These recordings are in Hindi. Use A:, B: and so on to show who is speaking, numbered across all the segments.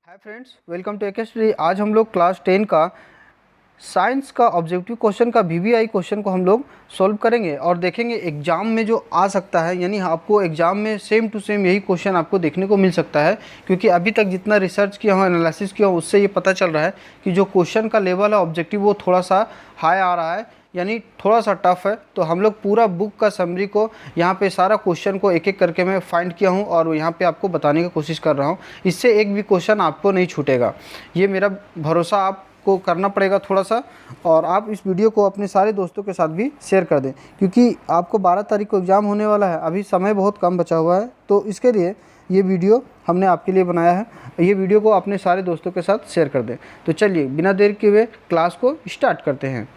A: हाय फ्रेंड्स, वेलकम टू एकेस्ट्री। आज हम लोग क्लास 10 का साइंस का ऑब्जेक्टिव क्वेश्चन का वीवीआई क्वेश्चन को हम लोग सॉल्व करेंगे और देखेंगे एग्जाम में जो आ सकता है, यानी आपको एग्जाम में सेम टू सेम यही क्वेश्चन आपको देखने को मिल सकता है। क्योंकि अभी तक जितना रिसर्च किया हूँ, एनालिसिस किया हूँ, उससे ये पता चल रहा है कि जो क्वेश्चन का लेवल है ऑब्जेक्टिव वो थोड़ा सा हाई आ रहा है, यानी थोड़ा सा टफ है। तो हम लोग पूरा बुक का समरी को यहाँ पे सारा क्वेश्चन को एक एक करके मैं फाइंड किया हूँ और यहाँ पे आपको बताने की कोशिश कर रहा हूँ। इससे एक भी क्वेश्चन आपको नहीं छूटेगा, ये मेरा भरोसा आपको करना पड़ेगा थोड़ा सा। और आप इस वीडियो को अपने सारे दोस्तों के साथ भी शेयर कर दें, क्योंकि आपको 12 तारीख को एग्ज़ाम होने वाला है, अभी समय बहुत कम बचा हुआ है। तो इसके लिए ये वीडियो हमने आपके लिए बनाया है। ये वीडियो को अपने सारे दोस्तों के साथ शेयर कर दें। तो चलिए बिना देर किए हुए क्लास को स्टार्ट करते हैं।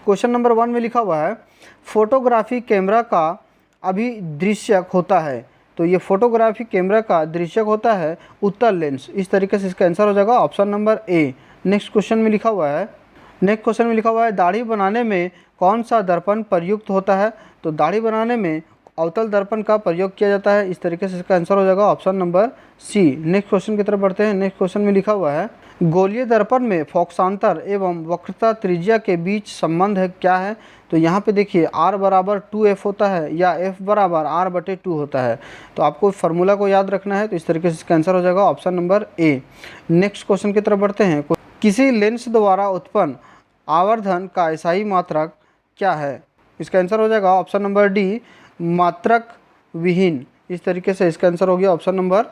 A: क्वेश्चन नंबर 1 में लिखा हुआ है, फोटोग्राफी कैमरा का अभिदृश्यक होता है। तो ये फोटोग्राफी कैमरा का दृश्यक होता है उत्तल लेंस। इस तरीके से इसका आंसर हो जाएगा option number A. Next question में लिखा हुआ है, दाढ़ी बनाने में कौन सा दर्पण प्रयुक्त होता है। तो दाढ़ी बनाने में अवतल दर्पण का प्रयोग किया जाता है। इस तरीके से इसका आंसर हो जाएगा option number C. Next question की तरफ बढ़ते हैं। नेक्स्ट क्वेश्चन में लिखा हुआ है, गोलीय दर्पण में फोकसांतर एवं वक्रता त्रिज्या के बीच संबंध है क्या है। तो यहाँ पे देखिए r बराबर 2f होता है या f बराबर r/2 होता है। तो आपको फार्मूला को याद रखना है। तो इस तरीके से इसका आंसर हो जाएगा option number A. Next question की तरफ बढ़ते हैं। किसी लेंस द्वारा उत्पन्न आवर्धन का एसआई मात्रक क्या है। इसका आंसर हो जाएगा ऑप्शन नंबर डी, मात्रक विहीन। इस तरीके से इसका आंसर हो गया option number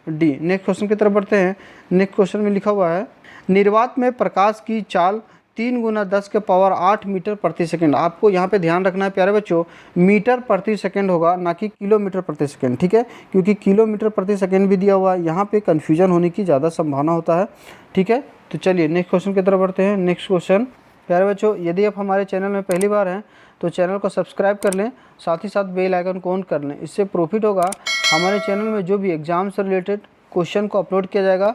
A: D. Next question की तरफ बढ़ते हैं। नेक्स्ट क्वेश्चन में लिखा हुआ है, निर्वात में प्रकाश की चाल 3 × 10⁸ मीटर प्रति सेकंड। आपको यहाँ पे ध्यान रखना है प्यारे बच्चों, मीटर प्रति सेकंड होगा, ना कि किलोमीटर प्रति सेकंड, ठीक है। क्योंकि किलोमीटर प्रति सेकंड भी दिया हुआ है, यहाँ पे कन्फ्यूजन होने की ज़्यादा संभावना होता है, ठीक है। तो चलिए नेक्स्ट क्वेश्चन की तरफ बढ़ते हैं। नेक्स्ट क्वेश्चन, प्यारे बच्चों, यदि आप हमारे चैनल में पहली बार हैं तो चैनल को सब्सक्राइब कर लें, साथ ही साथ बेल आइकन को ऑन कर लें। इससे प्रॉफिट होगा, हमारे चैनल में जो भी एग्ज़ाम से रिलेटेड क्वेश्चन को अपलोड किया जाएगा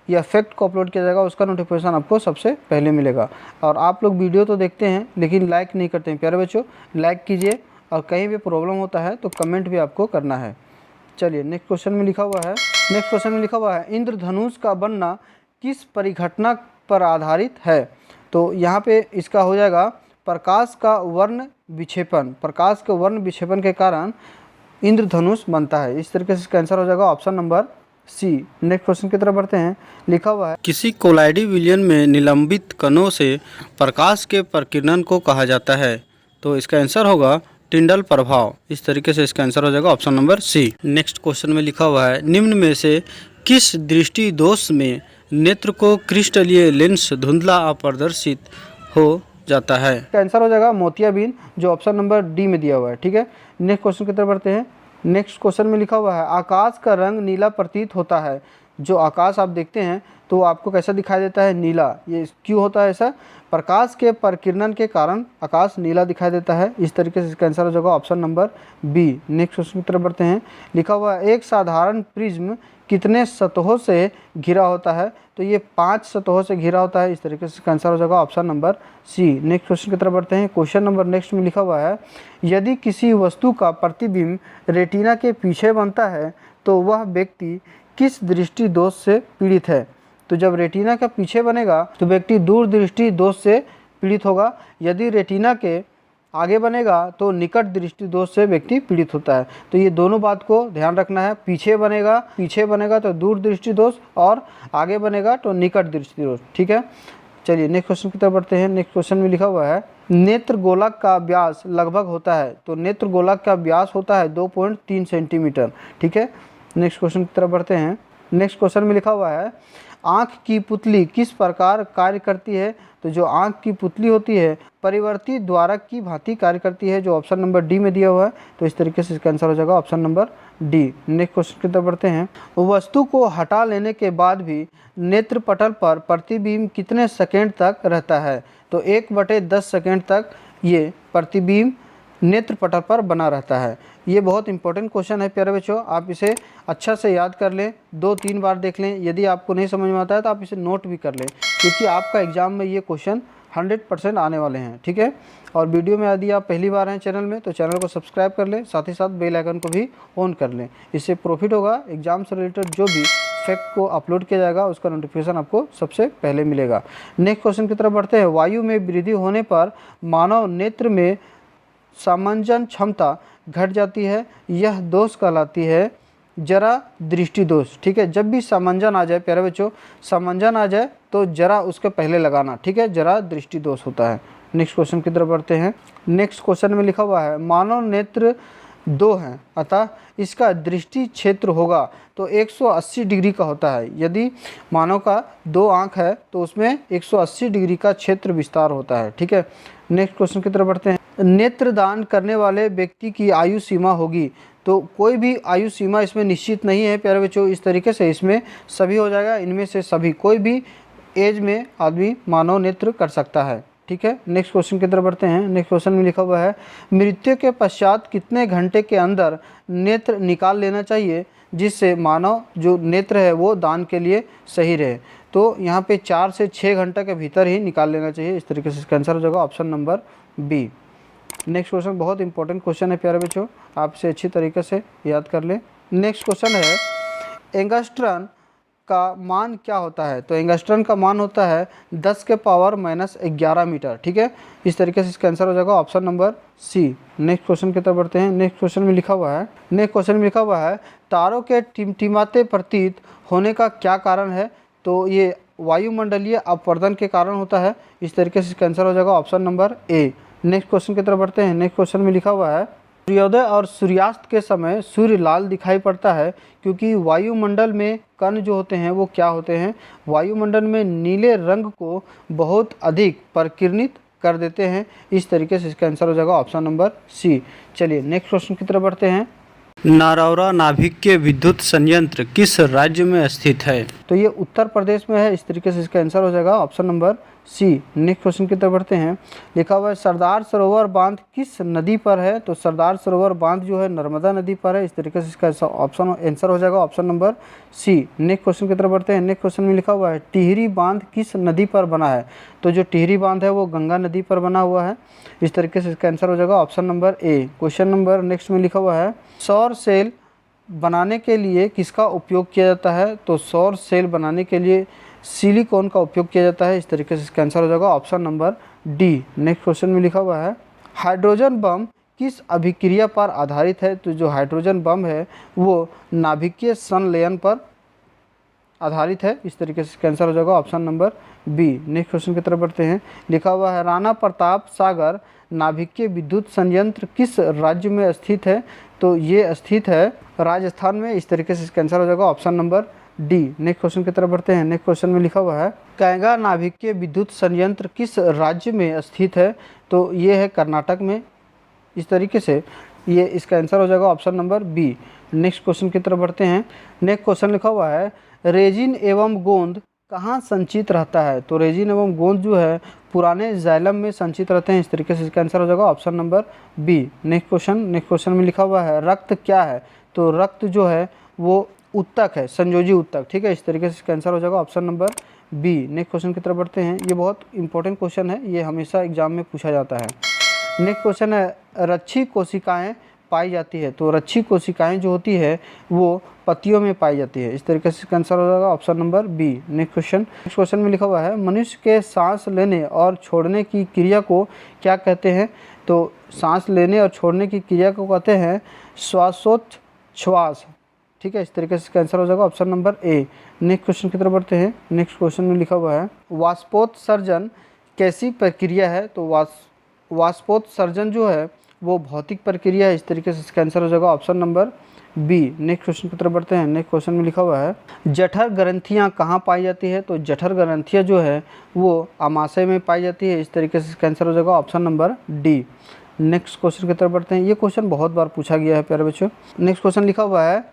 A: या फैक्ट को अपलोड किया जाएगा, उसका नोटिफिकेशन आपको सबसे पहले मिलेगा। और आप लोग वीडियो तो देखते हैं लेकिन लाइक नहीं करते हैं, प्यारे बच्चों लाइक कीजिए। और कहीं भी प्रॉब्लम होता है तो कमेंट भी आपको करना है। चलिए नेक्स्ट क्वेश्चन में लिखा हुआ है, इंद्रधनुष का बनना किस परिघटना पर आधारित है। तो यहाँ पे इसका हो जाएगा प्रकाश का वर्ण विक्षेपण। प्रकाश के वर्ण विक्षेपण के कारण इंद्रधनुष बनता है। इस तरीके से इसका आंसर हो जाएगा option number C. Next question की तरफ बढ़ते हैं। लिखा हुआ है, किसी कोलाइडी विलयन में निलंबित कणों से प्रकाश के प्रकीर्णन को कहा जाता है। तो इसका आंसर होगा टिंडल प्रभाव। इस तरीके से इसका आंसर हो जाएगा option number C. Next question में लिखा हुआ है, निम्न में से किस दृष्टि दोष में नेत्र को क्रिस्टलीय लेंस धुंधला अप्रदर्शित हो जाता है। इसका आंसर हो जाएगा मोतियाबिंद, जो ऑप्शन नंबर डी में दिया हुआ है, ठीक है। नेक्स्ट क्वेश्चन की तरफ बढ़ते हैं। नेक्स्ट क्वेश्चन में लिखा हुआ है, आकाश का रंग नीला प्रतीत होता है। जो आकाश आप देखते हैं तो आपको कैसा दिखाई देता है, नीला। ये क्यों होता है ऐसा, प्रकाश के प्रकीर्णन के कारण आकाश नीला दिखाई देता है। इस तरीके से इसका आंसर हो जाएगा option number B. Next question की तरफ बढ़ते हैं। लिखा हुआ है, एक साधारण प्रिज्म कितने सतहों से घिरा होता है। तो ये 5 सतहों से घिरा होता है। इस तरीके से इसका आंसर हो जाएगा option number C. Next question की तरफ बढ़ते हैं। क्वेश्चन नंबर नेक्स्ट में लिखा हुआ है, यदि किसी वस्तु का प्रतिबिंब रेटिना के पीछे बनता है तो वह व्यक्ति किस दृष्टि दोष से पीड़ित है। तो जब रेटिना का पीछे बनेगा तो व्यक्ति दूरदृष्टि दोष से पीड़ित होगा। यदि रेटिना के आगे बनेगा तो निकट दृष्टि दोष से व्यक्ति पीड़ित होता है। तो ये दोनों बात को ध्यान रखना है, पीछे बनेगा तो दूर दृष्टि दोष और आगे बनेगा तो निकट दृष्टि दोष, ठीक है। चलिए नेक्स्ट क्वेश्चन की तरफ बढ़ते हैं। नेक्स्ट क्वेश्चन में लिखा हुआ है, नेत्र गोलक का व्यास लगभग होता है। तो नेत्र गोलक का व्यास होता है 2.3 सेंटीमीटर, ठीक है। नेक्स्ट क्वेश्चन की तरफ बढ़ते हैं। नेक्स्ट क्वेश्चन में लिखा हुआ है, आँख की पुतली किस प्रकार कार्य करती है। तो जो आँख की पुतली होती है परिवर्ती द्वारक की भांति कार्य करती है, जो ऑप्शन नंबर डी में दिया हुआ है। तो इस तरीके से इसका आंसर हो जाएगा option number D. Next question की तरफ बढ़ते हैं। वस्तु को हटा लेने के बाद भी नेत्र पटल पर प्रतिबिंब कितने सेकेंड तक रहता है। तो 1/10 सेकेंड तक ये प्रतिबिंब नेत्र पटल पर बना रहता है। ये बहुत इंपॉर्टेंट क्वेश्चन है प्यारे बच्चों, आप इसे अच्छा से याद कर लें, 2-3 बार देख लें। यदि आपको नहीं समझ में आता है तो आप इसे नोट भी कर लें, क्योंकि आपका एग्ज़ाम में ये क्वेश्चन 100% आने वाले हैं, ठीक है। और वीडियो में यदि आप पहली बार हैं चैनल में तो चैनल को सब्सक्राइब कर लें, साथ ही साथ बेल आइकन को भी ऑन कर लें। इससे प्रॉफिट होगा, एग्जाम से रिलेटेड जो भी फैक्ट को अपलोड किया जाएगा उसका नोटिफिकेशन आपको सबसे पहले मिलेगा। नेक्स्ट क्वेश्चन की तरफ बढ़ते हैं। वायु में वृद्धि होने पर मानव नेत्र में सामंजन क्षमता घट जाती है, यह दोष कहलाती है जरा दृष्टि दोष, ठीक है। जब भी सामंजन आ जाए प्यारे बच्चों, सामंजन आ जाए तो जरा उसके पहले लगाना, ठीक है, जरा दृष्टि दोष होता है। नेक्स्ट क्वेश्चन की तरफ बढ़ते हैं। नेक्स्ट क्वेश्चन में लिखा हुआ है मानव नेत्र 2 हैं, अतः इसका दृष्टि क्षेत्र होगा तो 180 डिग्री का होता है। यदि मानव का 2 आँख है तो उसमें 180 डिग्री का क्षेत्र विस्तार होता है, ठीक है। नेक्स्ट क्वेश्चन की तरफ बढ़ते हैं। नेत्रदान करने वाले व्यक्ति की आयु सीमा होगी, तो कोई भी आयु सीमा इसमें निश्चित नहीं है प्यारे बच्चों। इस तरीके से इसमें सभी हो जाएगा, इनमें से सभी, कोई भी एज में आदमी मानव नेत्र कर सकता है, ठीक है। नेक्स्ट क्वेश्चन की तरफ बढ़ते हैं। नेक्स्ट क्वेश्चन में लिखा हुआ है मृत्यु के पश्चात कितने घंटे के अंदर नेत्र निकाल लेना चाहिए जिससे मानव जो नेत्र है वो दान के लिए सही रहे। तो यहाँ पे 4 से 6 घंटे के भीतर ही निकाल लेना चाहिए। इस तरीके से इसका आंसर हो जाएगा option number B. Next question बहुत इंपॉर्टेंट क्वेश्चन है प्यारे बच्चों, आप इसे अच्छी तरीके से याद कर लें। नेक्स्ट क्वेश्चन है एंगस्ट्रॉन का मान क्या होता है। तो एंगस्ट्रॉन का मान होता है 10 के पावर -11 मीटर, ठीक है। इस तरीके से इसका आंसर हो जाएगा option number C. Next question की तरफ बढ़ते हैं। नेक्स्ट क्वेश्चन में लिखा हुआ है तारों के टिमटिमाते प्रतीत होने का क्या कारण है। तो ये वायुमंडलीय अपवर्तन के कारण होता है। इस तरीके से इसका आंसर हो जाएगा option number A. Next question की तरफ बढ़ते हैं। नेक्स्ट क्वेश्चन में लिखा हुआ है सूर्योदय और सूर्यास्त के समय सूर्य लाल दिखाई पड़ता है क्योंकि वायुमंडल में कण जो होते हैं वो क्या होते हैं, वायुमंडल में नीले रंग को बहुत अधिक परिकिरणित कर देते हैं। इस तरीके से इसका आंसर हो जाएगा ऑप्शन नंबर सी। चलिए नेक्स्ट क्वेश्चन की तरफ बढ़ते हैं। नारौरा नाभिकीय विद्युत संयंत्र किस राज्य में स्थित है। तो ये उत्तर प्रदेश में है। इस तरीके से इसका आंसर हो जाएगा option number C. Next question की तरफ बढ़ते हैं। लिखा हुआ है सरदार सरोवर बांध किस नदी पर है। तो सरदार सरोवर बांध जो है नर्मदा नदी पर है। इस तरीके से इसका ऑप्शन आंसर हो जाएगा option number C. Next question की तरफ बढ़ते हैं। नेक्स्ट क्वेश्चन में लिखा हुआ है टिहरी बांध किस नदी पर बना है। तो जो टिहरी बांध है वो गंगा नदी पर बना हुआ है। इस तरीके से इसका आंसर हो जाएगा option number A. Question number next में लिखा हुआ है सौर सेल बनाने के लिए किसका उपयोग किया जाता है। तो सौर सेल बनाने के लिए सिलिकॉन का उपयोग किया जाता है। इस तरीके से इसका आंसर हो जाएगा option number D. Next question में लिखा हुआ है हाइड्रोजन बम किस अभिक्रिया पर आधारित है। तो जो हाइड्रोजन बम है वो नाभिकीय संलयन पर आधारित है। इस तरीके से इसका आंसर हो जाएगा option number B. Next question की तरफ बढ़ते हैं। लिखा हुआ है राणा प्रताप सागर नाभिकीय विद्युत संयंत्र किस राज्य में स्थित है। तो ये स्थित है राजस्थान में। इस तरीके से इसका आंसर हो जाएगा option number D. Next question की तरफ बढ़ते हैं। नेक्स्ट क्वेश्चन में लिखा हुआ है कैगा नाभिकीय विद्युत संयंत्र किस राज्य में स्थित है। तो ये है कर्नाटक में। इस तरीके से ये इसका आंसर हो जाएगा option number B. Next question की तरफ बढ़ते हैं। नेक्स्ट क्वेश्चन लिखा हुआ है रेजिन एवं गोंद कहाँ संचित रहता है। तो रेजिन एवं गोंद जो है पुराने जाइलम में संचित रहते हैं। इस तरीके से इसका आंसर हो जाएगा option number B. Next question में लिखा हुआ है रक्त क्या है। तो रक्त जो है वो उत्तक है, संयोजी उत्तक, ठीक है। इस तरीके से इसका आंसर हो जाएगा option number B. Next question की तरफ बढ़ते हैं। ये बहुत इंपॉर्टेंट क्वेश्चन है, ये हमेशा एग्जाम में पूछा जाता है। नेक्स्ट क्वेश्चन है रच्छी कोशिकाएं पाई जाती है। तो रच्छी कोशिकाएं जो होती है वो पत्तियों में पाई जाती है। इस तरीके से इसका आंसर हो जाएगा option number B. Next question में लिखा हुआ है मनुष्य के सांस लेने और छोड़ने की क्रिया को क्या कहते हैं। तो सांस लेने और छोड़ने की क्रिया को कहते हैं श्वासोच्छ्वास, ठीक है। इस तरीके से इसका आंसर हो जाएगा option number A. Next question की तरफ बढ़ते हैं। नेक्स्ट क्वेश्चन में लिखा हुआ है वाष्पोत्सर्जन कैसी प्रक्रिया है। तो वाष्पोत्सर्जन जो है वो भौतिक प्रक्रिया है। इस तरीके से इसका आंसर हो जाएगा option number B. Next question की तरफ बढ़ते हैं। नेक्स्ट क्वेश्चन में लिखा हुआ है जठर ग्रंथियाँ कहाँ पाई जाती है। तो जठर ग्रंथियाँ जो है वो आमाशय में पाई जाती है। इस तरीके से इसका आंसर हो जाएगा option number D. Next question की तरफ बढ़ते हैं। ये क्वेश्चन बहुत बार पूछा गया है प्यारे बच्चों। नेक्स्ट क्वेश्चन लिखा हुआ है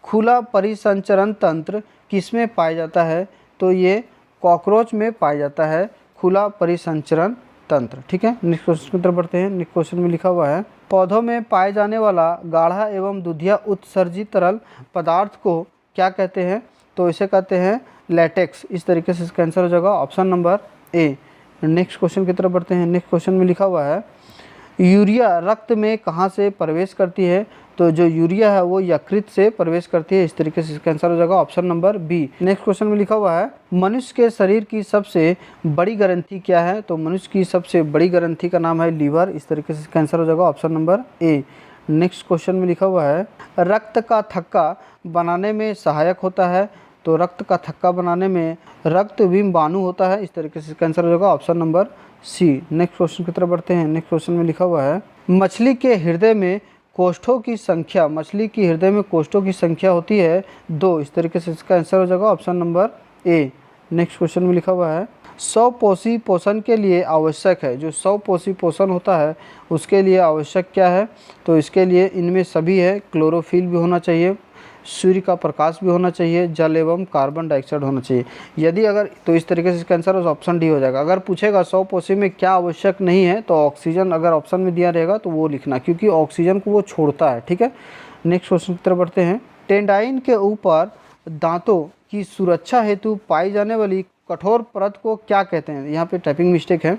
A: खुला परिसंचरण तंत्र किसमें पाया जाता है। तो ये कॉकरोच में पाया जाता है खुला परिसंचरण तंत्र, ठीक है। नेक्स्ट क्वेश्चन की तरफ बढ़ते हैं। नेक्स्ट क्वेश्चन में लिखा हुआ है पौधों में पाए जाने वाला गाढ़ा एवं दुधिया उत्सर्जित तरल पदार्थ को क्या कहते हैं। तो इसे कहते हैं लैटेक्स। इस तरीके से इसका आंसर हो जाएगा option number A. Next question की तरफ बढ़ते हैं। नेक्स्ट क्वेश्चन में लिखा हुआ है यूरिया रक्त में कहाँ से प्रवेश करती है? तो जो यूरिया है वो यकृत से प्रवेश करती है। इस तरीके से इसका आंसर हो जाएगा option number B. Next question में लिखा हुआ है मनुष्य के शरीर की सबसे बड़ी ग्रंथि क्या है? तो मनुष्य की सबसे बड़ी ग्रंथि का नाम है लीवर। इस तरीके से इसका आंसर हो जाएगा option number A. Next question में लिखा हुआ है रक्त का थक्का बनाने में सहायक होता है। तो रक्त का थक्का बनाने में रक्त बिंबाणु होता है। इस तरीके से इसका आंसर हो जाएगा option number C. Next question की तरफ बढ़ते हैं। नेक्स्ट क्वेश्चन में लिखा हुआ है मछली के हृदय में कोष्ठों की संख्या, मछली की हृदय में कोष्ठों की संख्या होती है 2। इस तरीके से इसका आंसर हो जाएगा option number A. Next question में लिखा हुआ है स्वपोषी पोषण के लिए आवश्यक है। जो स्वपोषी पोषण होता है उसके लिए आवश्यक क्या है? तो इसके लिए इनमें सभी है, क्लोरोफिल भी होना चाहिए, सूर्य का प्रकाश भी होना चाहिए, जल एवं कार्बन डाइऑक्साइड होना चाहिए। यदि अगर तो इस तरीके से इसका आंसर ऑप्शन डी हो जाएगा। अगर पूछेगा स्वपोषी में क्या आवश्यक नहीं है तो ऑक्सीजन अगर ऑप्शन में दिया रहेगा तो वो लिखना, क्योंकि ऑक्सीजन को वो छोड़ता है। ठीक है, नेक्स्ट क्वेश्चन की तरफ बढ़ते हैं। टेंडाइन के ऊपर दांतों की सुरक्षा हेतु पाई जाने वाली कठोर परत को क्या कहते हैं? यहाँ पे टाइपिंग मिस्टेक है।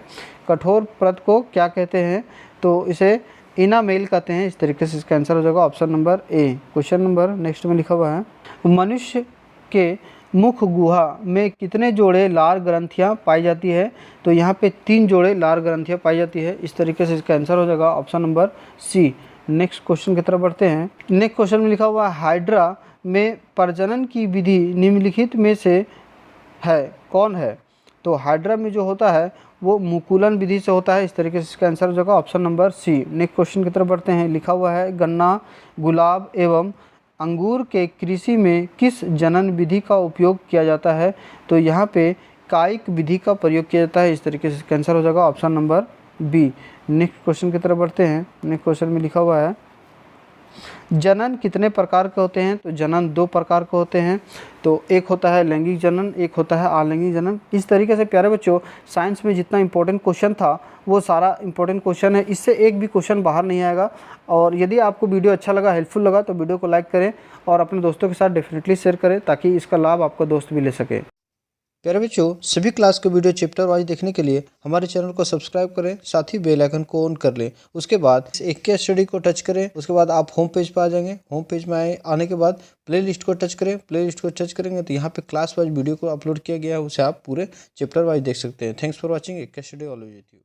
A: कठोर परत को क्या कहते हैं? तो इसे इनामेल कहते हैं। इस तरीके से इसका आंसर हो जाएगा option number A. Question number next में लिखा हुआ है मनुष्य के मुख गुहा में कितने जोड़े लार ग्रंथियां पाई जाती है? तो यहाँ पे 3 जोड़े लार ग्रंथियां पाई जाती है। इस तरीके से इसका आंसर हो जाएगा option number C. Next question की तरफ बढ़ते हैं। नेक्स्ट क्वेश्चन में लिखा हुआ है हाइड्रा में प्रजनन की विधि निम्नलिखित में से है कौन है? तो हाइड्रा में जो होता है वो मुकुलन विधि से होता है। इस तरीके से इसका आंसर हो जाएगा option number C. Next question की तरफ बढ़ते हैं। लिखा हुआ है गन्ना, गुलाब एवं अंगूर के कृषि में किस जनन विधि का उपयोग किया जाता है? तो यहाँ पे कायिक विधि का प्रयोग किया जाता है। इस तरीके से इसका आंसर हो जाएगा option number B. Next question की तरफ बढ़ते हैं। नेक्स्ट क्वेश्चन में लिखा हुआ है जनन कितने प्रकार के होते हैं? तो जनन 2 प्रकार के होते हैं। तो एक होता है लैंगिक जनन, एक होता है अलैंगिक जनन। इस तरीके से प्यारे बच्चों साइंस में जितना इंपॉर्टेंट क्वेश्चन था वो सारा इंपॉर्टेंट क्वेश्चन है, इससे एक भी क्वेश्चन बाहर नहीं आएगा। और यदि आपको वीडियो अच्छा लगा, हेल्पफुल लगा तो वीडियो को लाइक करें और अपने दोस्तों के साथ डेफिनेटली शेयर करें ताकि इसका लाभ आपका दोस्त भी ले सके। प्यारे बच्चों सभी क्लास के वीडियो चैप्टर वाइज देखने के लिए हमारे चैनल को सब्सक्राइब करें, साथ ही बेल आइकन को ऑन कर लें। उसके बाद एक के स्टडी को टच करें। उसके बाद आप होम पेज पर आ जाएंगे। होम पेज में आने के बाद प्लेलिस्ट को टच करें। प्लेलिस्ट को टच करेंगे तो यहाँ पे क्लास वाइज वीडियो को अपलोड किया गया है, उसे आप पूरे चैप्टर वाइज देख सकते हैं। Thanks for watching. एक के स्टडी ऑलवेज विद यू।